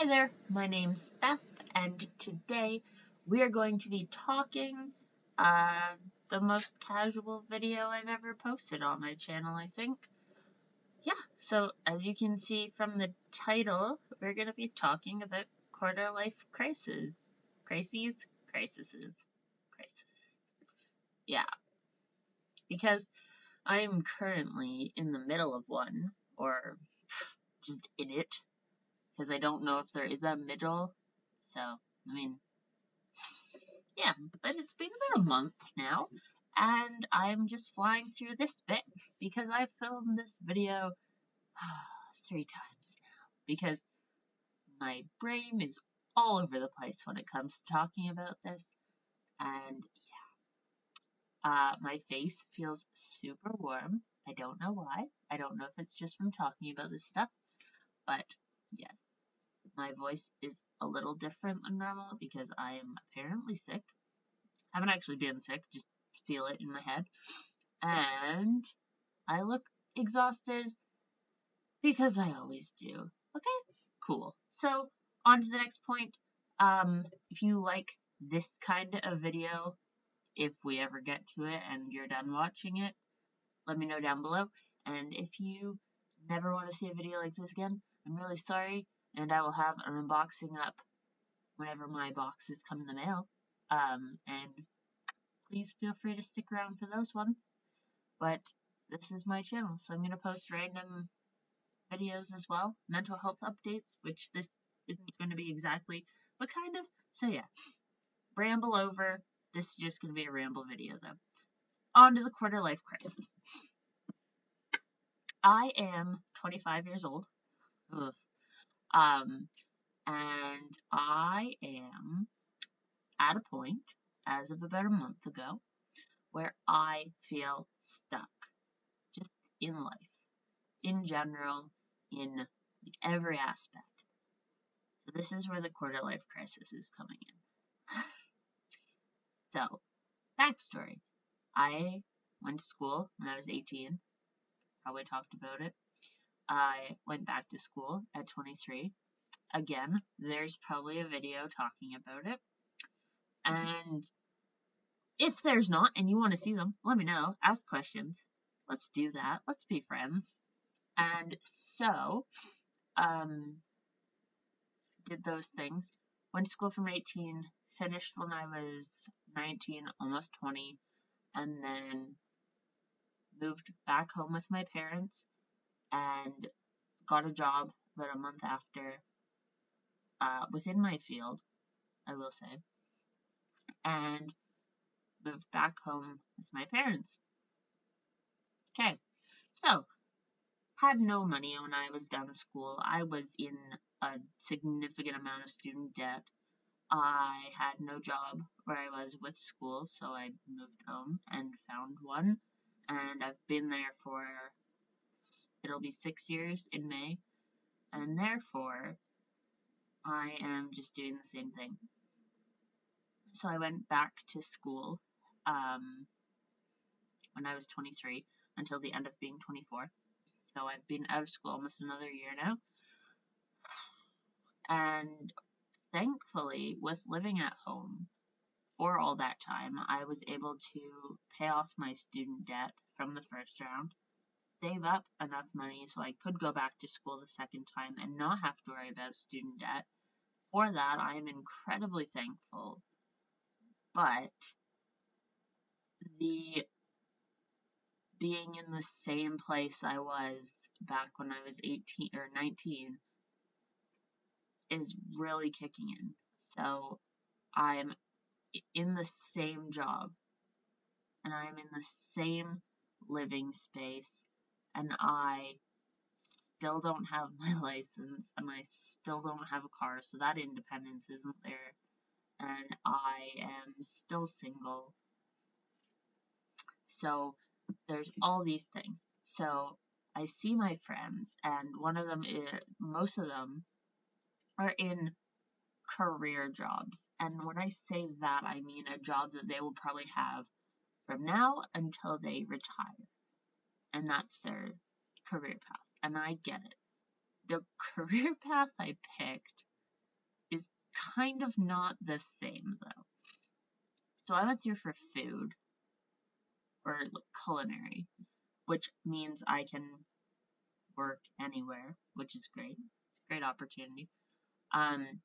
Hi there, my name's Beth, and today we are going to be talking the most casual video I've ever posted on my channel, I think. Yeah, so as you can see from the title, we're going to be talking about quarter life crises. Crises? Crises. Yeah, because I am currently in the middle of one, or just in it, because I don't know if there is a middle. So, I mean, yeah, but it's been about a month now, and I'm just flying through this bit because I filmed this video 3 times now because my brain is all over the place when it comes to talking about this, and my face feels super warm. I don't know why. I don't know if it's just from talking about this stuff, but yes, my voice is a little different than normal because I am apparently sick. I haven't actually been sick, just feel it in my head. And I look exhausted because I always do. Okay, cool. So, on to the next point. If you like this kind of video, if we ever get to it and you're done watching it, let me know down below. And if you never want to see a video like this again, I'm really sorry, and I will have an unboxing up whenever my boxes come in the mail. And please feel free to stick around for those ones. But this is my channel, so I'm going to post random videos as well, mental health updates, which this isn't going to be exactly, but kind of. So yeah, ramble over. This is just going to be a ramble video though. On to the quarter life crisis. I am 25 years old. Ugh. And I am at a point, as of about a month ago, where I feel stuck. Just in life. In general, in every aspect. So this is where the quarter life crisis is coming in. So, backstory. I went to school when I was 18. Probably talked about it. I went back to school at 23. Again, there's probably a video talking about it. And if there's not and you want to see them, let me know. Ask questions. Let's do that. Let's be friends. And so, did those things. Went to school from 18, finished when I was 19, almost 20, and then moved back home with my parents and got a job about a month after within my field, I will say, and moved back home with my parents. Okay, so had no money when I was done school. I was in a significant amount of student debt. I had no job where I was with school, so I moved home and found one, and I've been there for, it'll be 6 years in May, and therefore, I am just doing the same thing. So I went back to school when I was 23 until the end of being 24. So I've been out of school almost another year now. And thankfully, with living at home for all that time, I was able to pay off my student debt from the first round, save up enough money so I could go back to school the second time and not have to worry about student debt. For that, I am incredibly thankful. But the being in the same place I was back when I was 18 or 19 is really kicking in. So I'm in the same job and I'm in the same living space and I still don't have my license and I still don't have a car, so that independence isn't there, and I am still single. So there's all these things. So I see my friends, and most of them are in career jobs. And when I say that, I mean a job that they will probably have from now until they retire. And that's their career path. And I get it. The career path I picked is kind of not the same though. So I went through for food or culinary, which means I can work anywhere, which is great. Great opportunity. And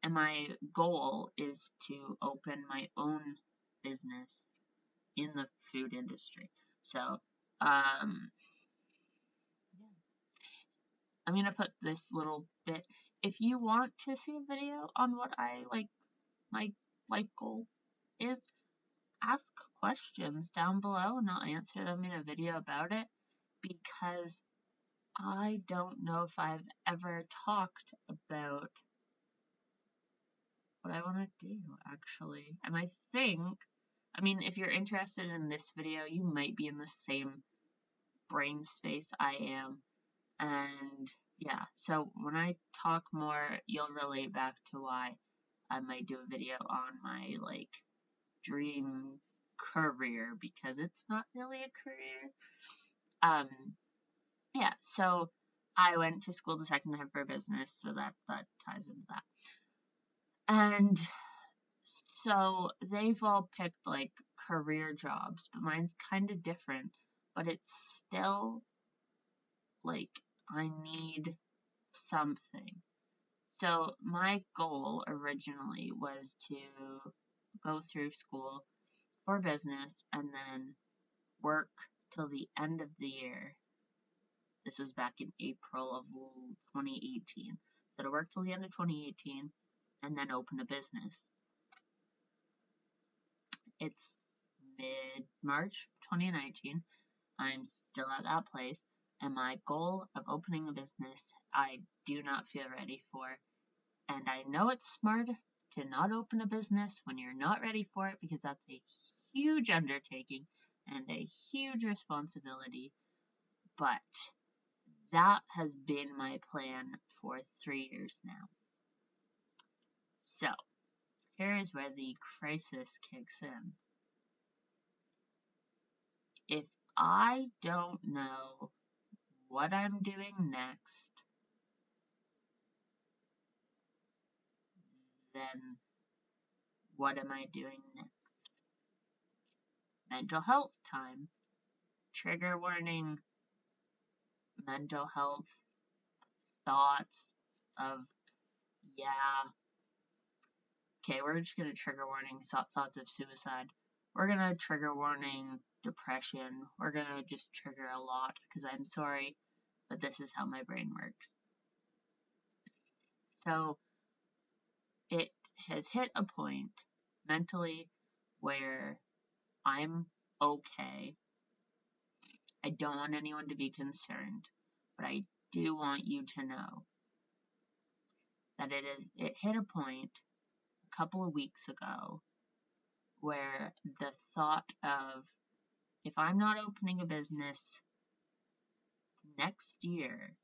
my goal is to open my own business in the food industry. So, I'm gonna put this little bit. If you want to see a video on what my life goal is, ask questions down below and I'll answer them in a video about it, because I don't know if I've ever talked about what I want to do, actually. And I mean, if you're interested in this video, you might be in the same brain space I am. And yeah, so when I talk more, you'll relate back to why I might do a video on my, dream career, because it's not really a career. Yeah, so I went to school the second time for business, so that ties into that. And so they've all picked career jobs, but mine's kind of different. But it's still I need something. So my goal originally was to go through school for business and then work till the end of the year. This was back in April of 2018. So to work till the end of 2018 and then open a business. It's mid-March 2019. I'm still at that place, and my goal of opening a business I do not feel ready for. And I know it's smart to not open a business when you're not ready for it, because that's a huge undertaking and a huge responsibility. But that has been my plan for 3 years now. So, here is where the crisis kicks in. If I don't know what I'm doing next, then what am I doing next? Mental health time. Trigger warning. Mental health thoughts of, yeah. Okay, we're just going to trigger warning thoughts of suicide. We're going to trigger warning depression. We're going to just trigger a lot, because I'm sorry, but this is how my brain works. So it has hit a point mentally where I'm okay. I don't want anyone to be concerned, but I do want you to know that it hit a point a couple of weeks ago where the thought of, if I'm not opening a business next year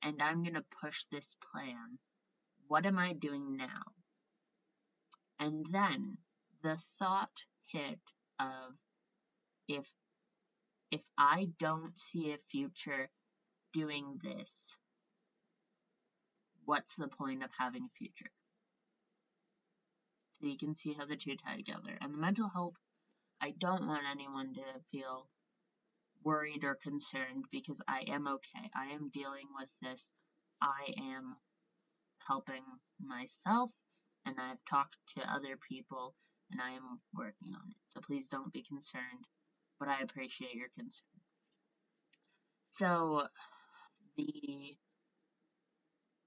and I'm going to push this plan, what am I doing now? And then the thought hit of, if I don't see a future doing this, what's the point of having a future? So you can see how the two tie together. And the mental health, I don't want anyone to feel worried or concerned, because I am okay. I am dealing with this. I am helping myself, and I've talked to other people, and I am working on it. So please don't be concerned, but I appreciate your concern. So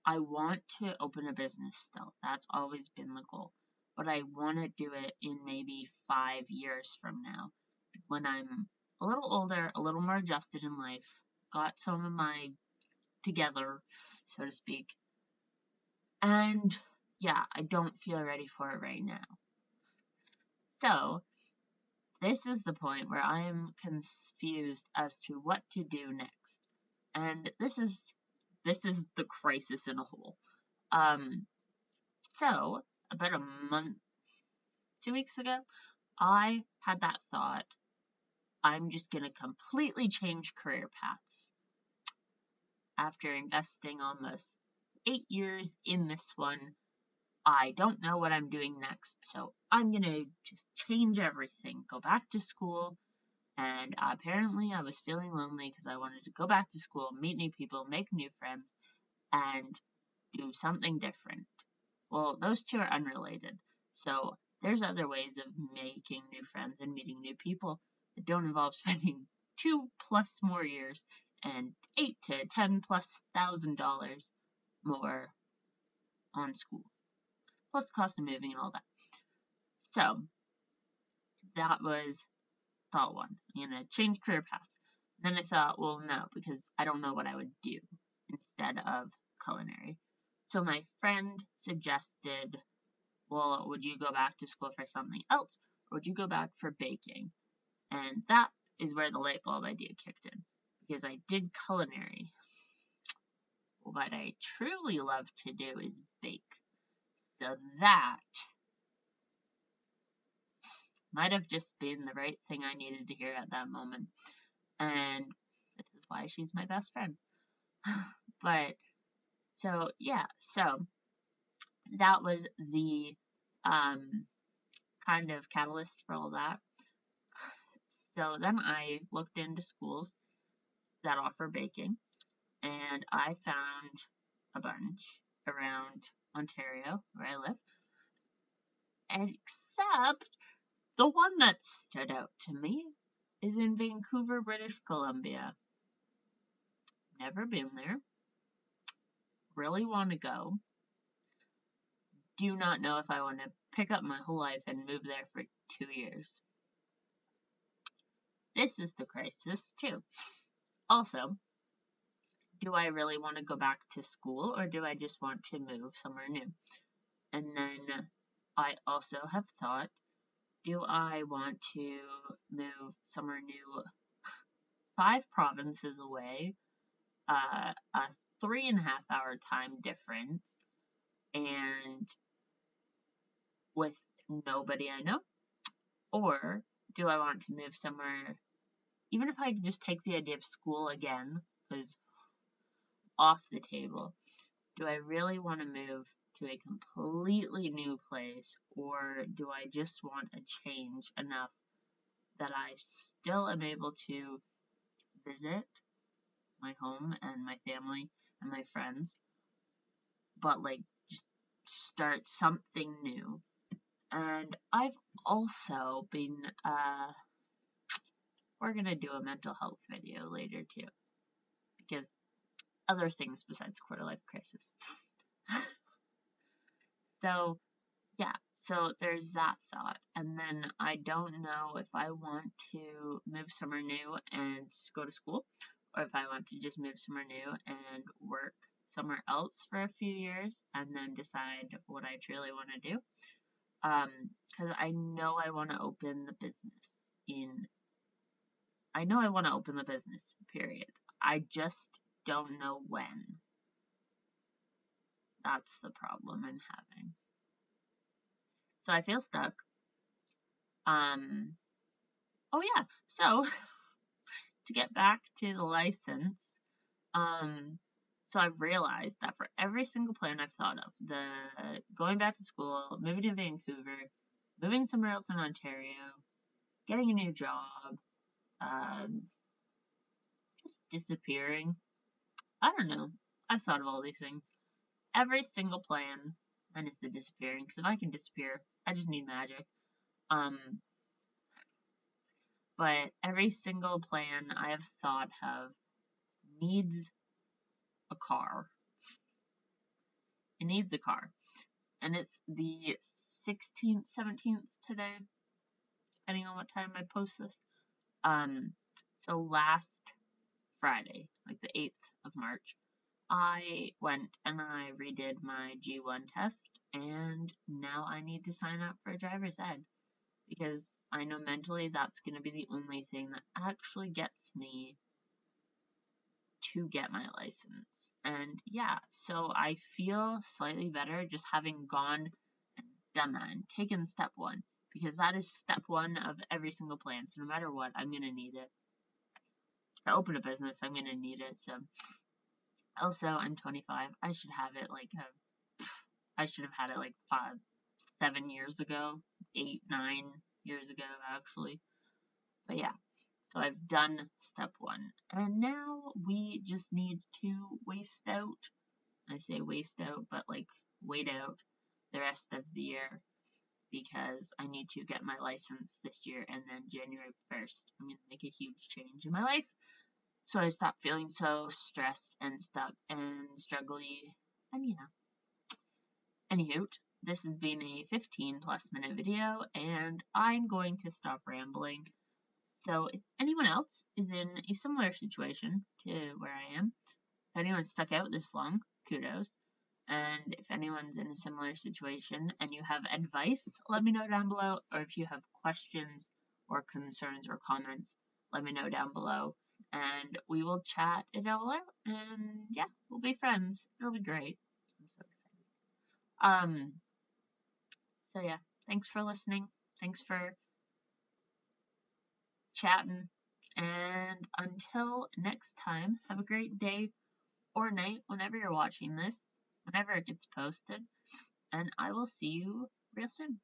I want to open a business still. That's always been the goal. But I want to do it in maybe 5 years from now, when I'm a little older, a little more adjusted in life, got some of my together, so to speak. And yeah, I don't feel ready for it right now. So, this is the point where I am confused as to what to do next. And this is the crisis in a whole. So, about a month, 2 weeks ago, I had that thought, I'm just going to completely change career paths. After investing almost 8 years in this one, I don't know what I'm doing next, so I'm gonna just change everything, go back to school. And apparently I was feeling lonely because I wanted to go back to school, meet new people, make new friends, and do something different. Well, those two are unrelated. So there's other ways of making new friends and meeting new people that don't involve spending 2+ more years and $8 to $10+ thousand more on school, plus the cost of moving and all that. So that was thought one. I'm gonna change career paths. Then I thought, well, no, because I don't know what I would do instead of culinary. So my friend suggested, well, would you go back to school for something else, or would you go back for baking? And that is where the light bulb idea kicked in, because I did culinary. What I truly love to do is bake. So that might have just been the right thing I needed to hear at that moment. And this is why she's my best friend. But so yeah, so that was the kind of catalyst for all that. So then I looked into schools that offer baking, and I found a bunch around Ontario where I live, except the one that stood out to me is in Vancouver, British Columbia. Never been there. Really want to go. Do not know if I want to pick up my whole life and move there for 2 years. This is the crisis, too. Also, do I really want to go back to school, or do I just want to move somewhere new? And then I also have thought, do I want to move somewhere new 5 provinces away, a 3.5-hour time difference, and with nobody I know? Or do I want to move somewhere, even if I just take the idea of school again, because off the table, do I really want to move to a completely new place, or do I just want a change enough that I still am able to visit my home and my family and my friends, but like just start something new? And I've also been, we're gonna do a mental health video later too, because other things besides quarter life crisis. So yeah, so there's that thought. And then I don't know if I want to move somewhere new and go to school, or if I want to just move somewhere new and work somewhere else for a few years and then decide what I truly want to do. Because I know I want to open the business period. I just don't know when. That's the problem I'm having. So I feel stuck. Oh yeah, so to get back to the license, so I've realized that for every single plan I've thought of, the going back to school, moving to Vancouver, moving somewhere else in Ontario, getting a new job, just disappearing. I don't know. I've thought of all these things. Every single plan, and it's the disappearing, because if I can disappear, I just need magic. But every single plan I have thought of needs a car. It needs a car. And it's the 16th, 17th today, depending on what time I post this. So last Friday, like the 8th of March, I went and I redid my G1 test, and now I need to sign up for a driver's ed, because I know mentally that's going to be the only thing that actually gets me to get my license. And yeah, so I feel slightly better just having gone and done that and taken step one, because that is step one of every single plan. So no matter what, I'm going to need it. To open a business, I'm going to need it. So also, I'm 25. I should have it like I should have had it like 7 years ago, 8, 9 years ago, actually. But yeah, so I've done step 1. And now we just need to waste out. I say waste out, but like wait out the rest of the year because I need to get my license this year, and then January 1st, I'm going to make a huge change in my life. So I stop feeling so stressed and stuck and struggly. And anywho, this has been a 15+ minute video, and I'm going to stop rambling. So if anyone else is in a similar situation to where I am, if anyone's stuck out this long, kudos. And if anyone's in a similar situation and you have advice, let me know down below. Or if you have questions or concerns or comments, let me know down below. And we will chat it all out. And yeah, we'll be friends. It'll be great. I'm so excited. So yeah, thanks for listening. Thanks for chatting. And until next time, have a great day or night whenever you're watching this, whenever it gets posted. And I will see you real soon.